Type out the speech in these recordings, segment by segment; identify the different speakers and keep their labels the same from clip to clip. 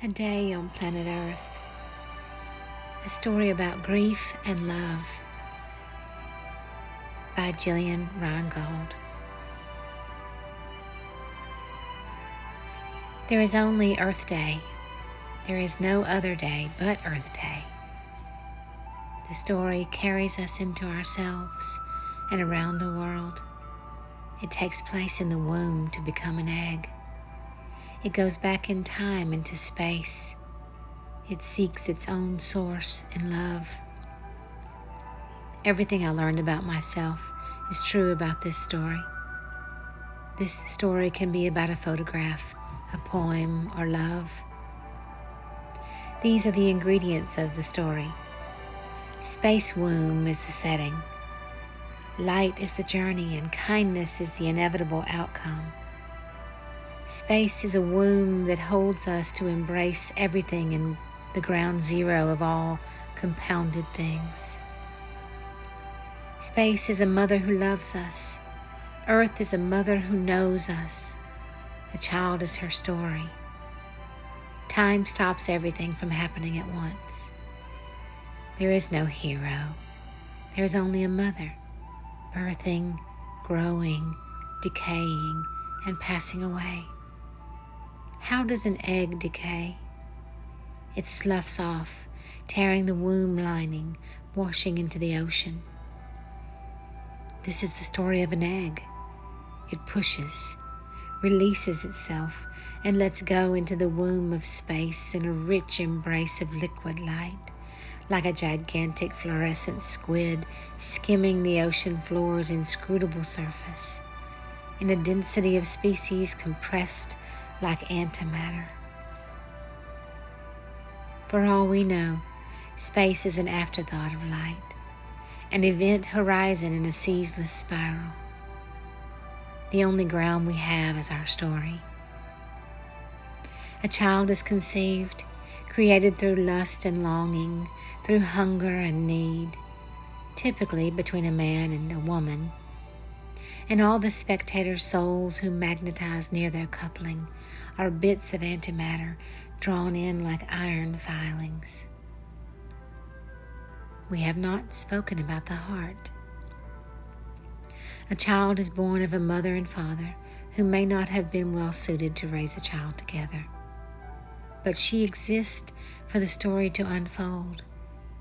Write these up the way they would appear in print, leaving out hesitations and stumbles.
Speaker 1: A Day on Planet Earth. A story about grief and love by Gillian. There is only Earth Day. There is no other day but Earth Day. The story carries us into ourselves and around the world. It takes place in the womb to become an egg. It goes back in time into space. It seeks its own source in love. Everything I learned about myself is true about this story. This story can be about a photograph, a poem, or love. These are the ingredients of the story. Space womb is the setting. Light is the journey, and kindness is the inevitable outcome. Space is a womb that holds us to embrace everything in the ground zero of all compounded things. Space is a mother who loves us. Earth is a mother who knows us. The child is her story. Time stops everything from happening at once. There is no hero. There is only a mother, birthing, growing, decaying, and passing away. How does an egg decay? It sloughs off, tearing the womb lining, washing into the ocean. This is the story of an egg. It pushes, releases itself, and lets go into the womb of space in a rich embrace of liquid light, like a gigantic fluorescent squid skimming the ocean floor's inscrutable surface, in a density of species compressed like antimatter. For all we know, space is an afterthought of light, an event horizon in a ceaseless spiral. The only ground we have is our story. A child is conceived, created through lust and longing, through hunger and need, typically between a man and a woman. And all the spectator souls who magnetize near their coupling are bits of antimatter drawn in like iron filings. We have not spoken about the heart. A child is born of a mother and father who may not have been well suited to raise a child together. But she exists for the story to unfold,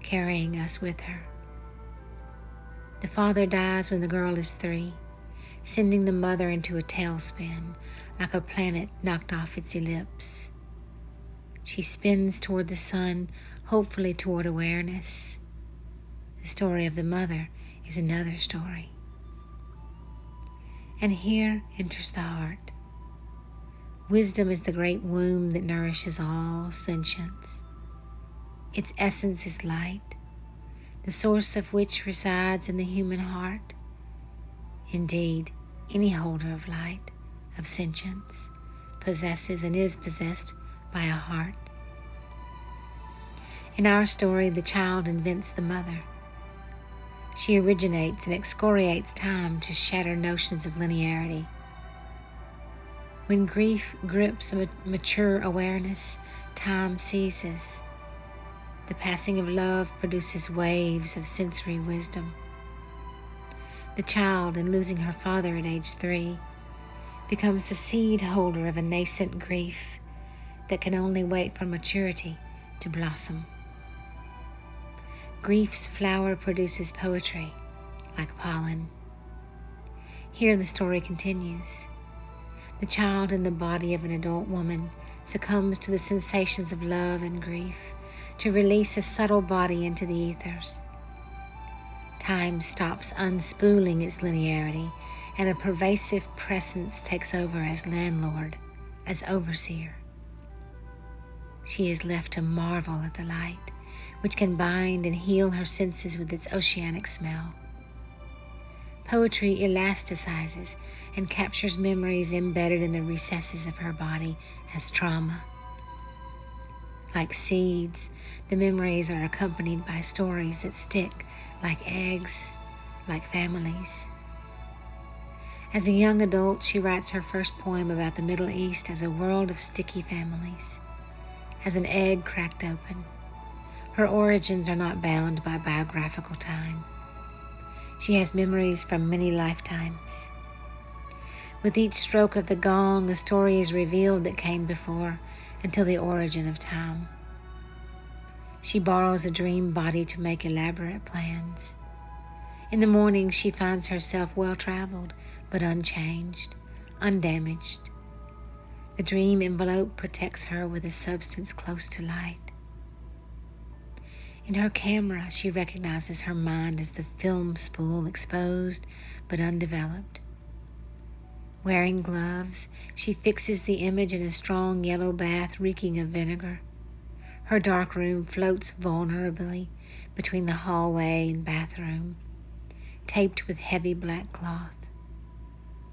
Speaker 1: carrying us with her. The father dies when the girl is 3, sending the mother into a tailspin, like a planet knocked off its ellipse. She spins toward the sun, hopefully toward awareness. The story of the mother is another story. And here enters the heart. Wisdom is the great womb that nourishes all sentience. Its essence is light, the source of which resides in the human heart. Indeed, any holder of light, of sentience, possesses and is possessed by a heart. In our story, the child invents the mother. She originates and excoriates time to shatter notions of linearity. When grief grips a mature awareness, time ceases. The passing of love produces waves of sensory wisdom. The child, in losing her father at age 3, becomes the seed holder of a nascent grief that can only wait for maturity to blossom. Grief's flower produces poetry, like pollen. Here the story continues. The child in the body of an adult woman succumbs to the sensations of love and grief to release a subtle body into the ethers. Time stops unspooling its linearity, and a pervasive presence takes over as landlord, as overseer. She is left to marvel at the light, which can bind and heal her senses with its oceanic smell. Poetry elasticizes and captures memories embedded in the recesses of her body as trauma. Like seeds, the memories are accompanied by stories that stick like eggs, like families. As a young adult, she writes her first poem about the Middle East as a world of sticky families. as an egg cracked open. Her origins are not bound by biographical time. She has memories from many lifetimes. With each stroke of the gong, the story is revealed that came before until the origin of time. She borrows a dream body to make elaborate plans. In the morning, she finds herself well-traveled, but unchanged, undamaged. The dream envelope protects her with a substance close to light. In her camera, she recognizes her mind as the film spool exposed but undeveloped. Wearing gloves, she fixes the image in a strong yellow bath reeking of vinegar. Her dark room floats vulnerably between the hallway and bathroom, taped with heavy black cloth.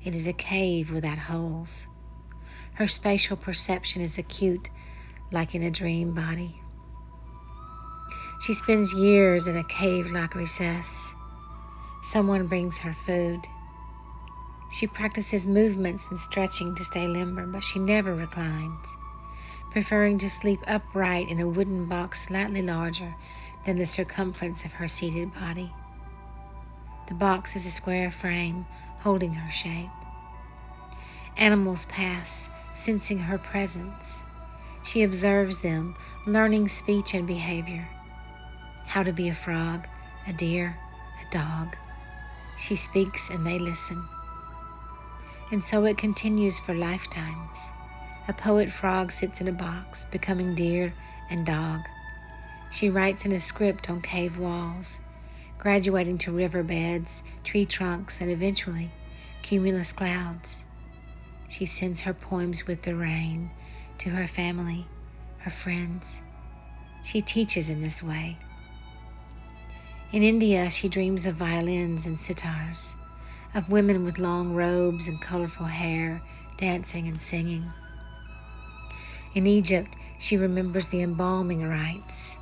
Speaker 1: It is a cave without holes. Her spatial perception is acute, like in a dream body. She spends years in a cave-like recess. Someone brings her food. She practices movements and stretching to stay limber, but she never reclines, preferring to sleep upright in a wooden box slightly larger than the circumference of her seated body. The box is a square frame holding her shape. Animals pass, sensing her presence. She observes them, learning speech and behavior. How to be a frog, a deer, a dog. She speaks and they listen. And so it continues for lifetimes. A poet frog sits in a box, becoming deer and dog. She writes in a script on cave walls, graduating to riverbeds, tree trunks, and eventually cumulus clouds. She sends her poems with the rain to her family, her friends. She teaches in this way. In India, she dreams of violins and sitars, of women with long robes and colorful hair, dancing and singing. In Egypt, she remembers the embalming rites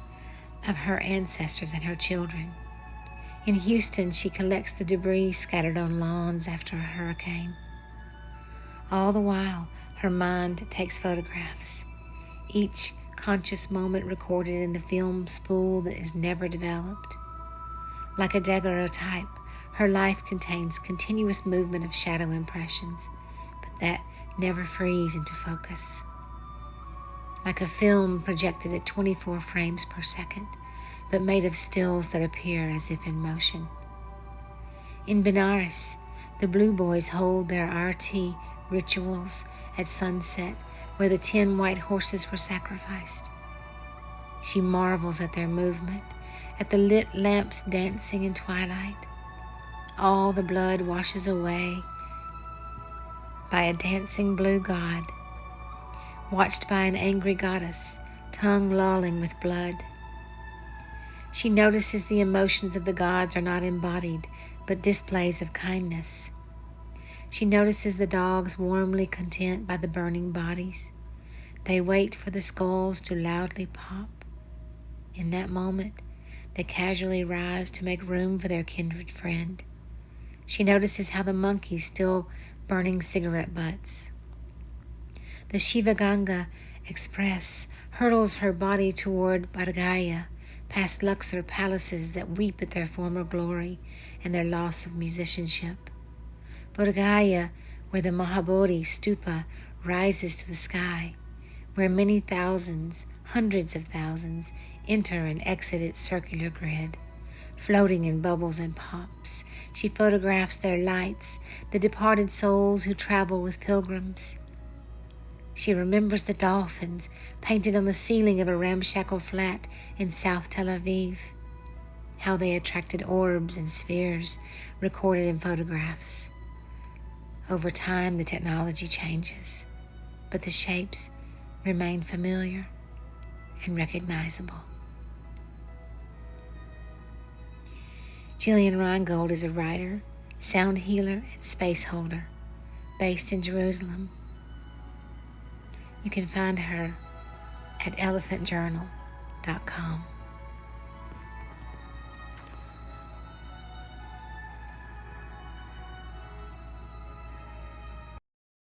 Speaker 1: of her ancestors and her children. In Houston, she collects the debris scattered on lawns after a hurricane. All the while, her mind takes photographs, each conscious moment recorded in the film spool that is never developed. Like a daguerreotype, her life contains continuous movement of shadow impressions, but that never freeze into focus. Like a film projected at 24 frames per second, but made of stills that appear as if in motion. In Benares, the Blue Boys hold their RT rituals at sunset, where the 10 white horses were sacrificed. She marvels at their movement, at the lit lamps dancing in twilight. All the blood washes away by a dancing blue god, watched by an angry goddess, tongue lolling with blood. She notices the emotions of the gods are not embodied, but displays of kindness. She notices the dogs warmly content by the burning bodies. They wait for the skulls to loudly pop. In that moment, they casually rise to make room for their kindred friend. She notices how the monkeys still burning cigarette butts. The Shiva Ganga Express hurtles her body toward Bodh Gaya, past Luxor palaces that weep at their former glory and their loss of musicianship. Bodh Gaya, where the Mahabodhi stupa rises to the sky, where many thousands, hundreds of thousands, enter and exit its circular grid. Floating in bubbles and pops, she photographs their lights, the departed souls who travel with pilgrims. She remembers the dolphins painted on the ceiling of a ramshackle flat in South Tel Aviv, how they attracted orbs and spheres recorded in photographs. Over time, the technology changes, but the shapes remain familiar and recognizable. Gillian Reingold is a writer, sound healer, and space holder based in Jerusalem. You can find her at elephantjournal.com.